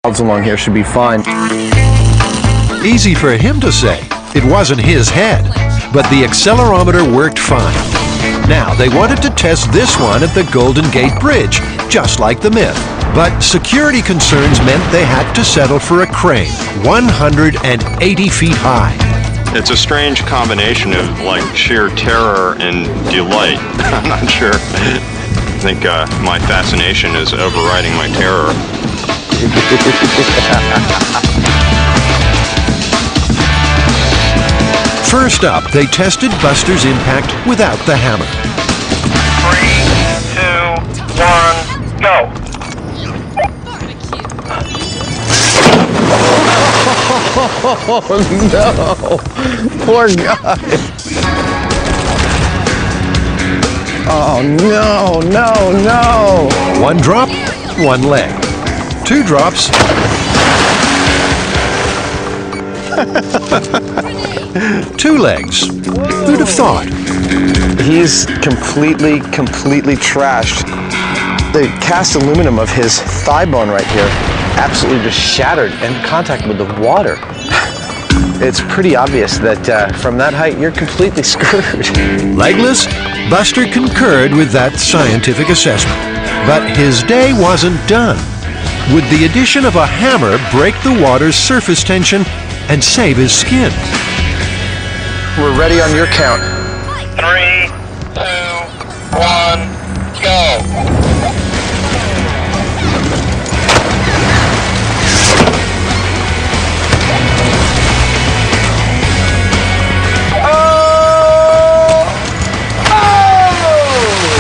along here should be fine. Easy for him to say. It wasn't his head, but the accelerometer worked fine. Now they wanted to test this one at the Golden Gate Bridge, just like the Myth. But security concerns meant they had to settle for a crane, 180 feet high. It's a strange combination of like sheer terror and delight. I'm not sure. I think my fascination is overriding my terror. First up, they tested Buster's impact without the hammer. 3, 2, 1, go! Oh no! Poor guy! Oh no, no, no! One drop, one leg. Two drops. Two legs. Who'd have thought? He's completely trashed. The cast aluminum of his thigh bone right here absolutely just shattered in contact with the water. It's pretty obvious that from that height, you're completely screwed. Legless, Buster concurred with that scientific assessment. But his day wasn't done. Would the addition of a hammer break the water's surface tension and save his skin? We're ready on your count. 3, 2, 1, go!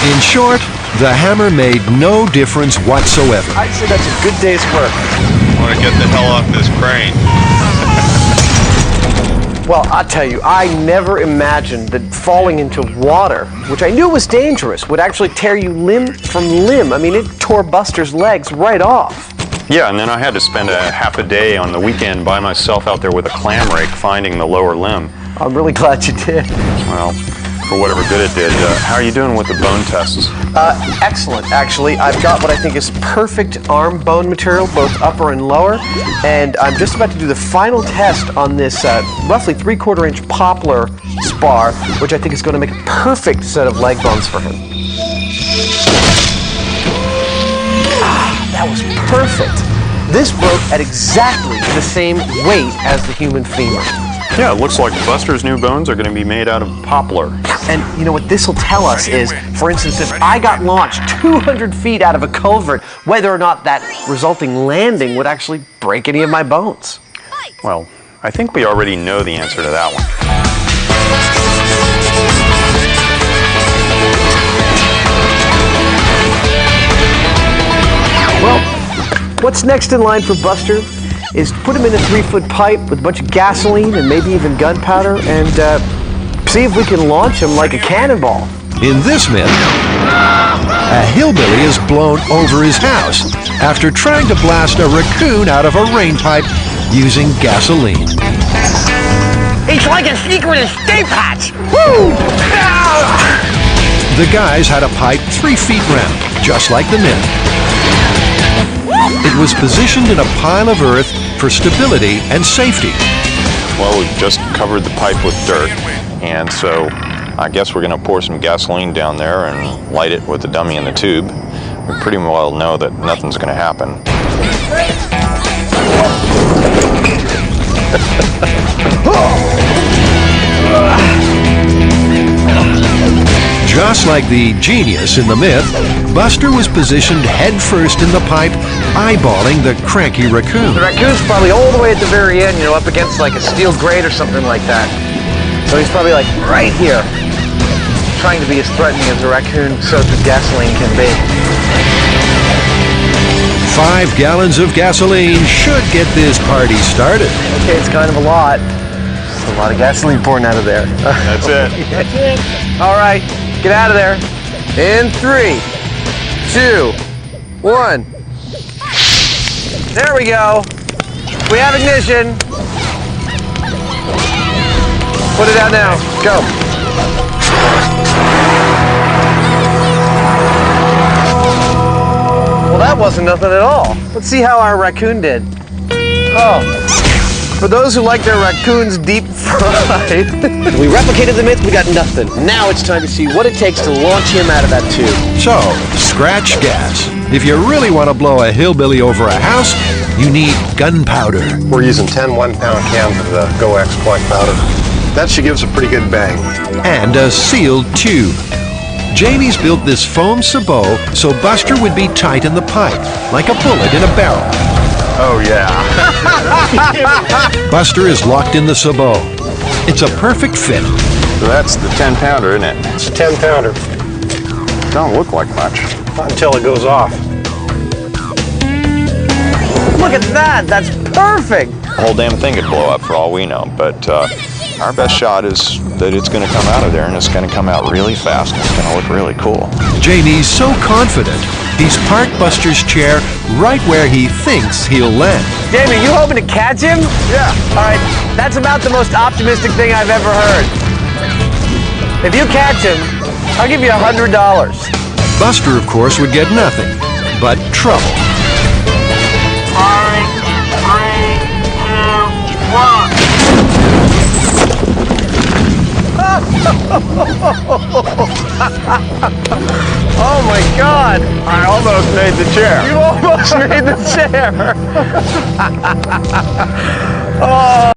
In short, the hammer made no difference whatsoever. I'd say that's a good day's work. I want to get the hell off this crane. Well, I'll tell you, I never imagined that falling into water, which I knew was dangerous, would actually tear you limb from limb. I mean, it tore Buster's legs right off. Yeah, and then I had to spend a half a day on the weekend by myself out there with a clam rake finding the lower limb. I'm really glad you did. Well, for whatever good it did. How are you doing with the bone tests? Excellent, actually. I've got what I think is perfect arm bone material, both upper and lower, and I'm just about to do the final test on this roughly 3/4 inch poplar spar, which I think is going to make a perfect set of leg bones for him. Ah, that was perfect. This broke at exactly the same weight as the human femur. Yeah, it looks like Buster's new bones are going to be made out of poplar. And you know what this will tell us is, for instance, if I got launched 200 feet out of a culvert, whether or not that resulting landing would actually break any of my bones. Well, I think we already know the answer to that one. Well, what's next in line for Buster is put him in a 3-foot pipe with a bunch of gasoline and maybe even gunpowder and see if we can launch him like a cannonball. In this myth, a hillbilly is blown over his house after trying to blast a raccoon out of a rain pipe using gasoline. It's like a secret escape hatch! Woo! The guys had a pipe 3 feet round, just like the myth. It was positioned in a pile of earth for stability and safety. Well, we've just covered the pipe with dirt, and so I guess we're going to pour some gasoline down there and light it with the dummy in the tube. We pretty well know that nothing's going to happen. Just like the genius in the myth, Buster was positioned head first in the pipe, eyeballing the cranky raccoon. The raccoon's probably all the way at the very end, you know, up against like a steel grate or something like that. So he's probably like right here, trying to be as threatening as a raccoon soaked with gasoline can be. 5 gallons of gasoline should get this party started. Okay, it's kind of a lot. There's a lot of gasoline pouring out of there. That's it. That's it. All right, get out of there. In 3, 2, 1. There we go. We have ignition. Put it out now. Go. Well, that wasn't nothing at all. Let's see how our raccoon did. Oh. For those who like their raccoons deep fried. We replicated the myth, we got nothing. Now it's time to see what it takes to launch him out of that tube. So, scratch gas. If you really want to blow a hillbilly over a house, you need gunpowder. We're using 10 one-pound cans of the GoX black powder. That should give us a pretty good bang. And a sealed tube. Jamie's built this foam sabot so Buster would be tight in the pipe, like a bullet in a barrel. Oh, yeah. Buster is locked in the sabot. It's a perfect fit. So that's the 10-pounder, isn't it? It's a 10-pounder. Don't look like much. Not until it goes off. Look at that, that's perfect. The whole damn thing could blow up for all we know, but our best shot is that it's going to come out of there, and it's going to come out really fast, and it's going to look really cool. Jamie's so confident, he's parked Buster's chair right where he thinks he'll land. Jamie, you hoping to catch him? Yeah. All right, that's about the most optimistic thing I've ever heard. If you catch him, I'll give you $100. Buster, of course, would get nothing but trouble. 5, 3, 2, 1. Oh my God! I almost made the chair. You almost made the chair. Oh.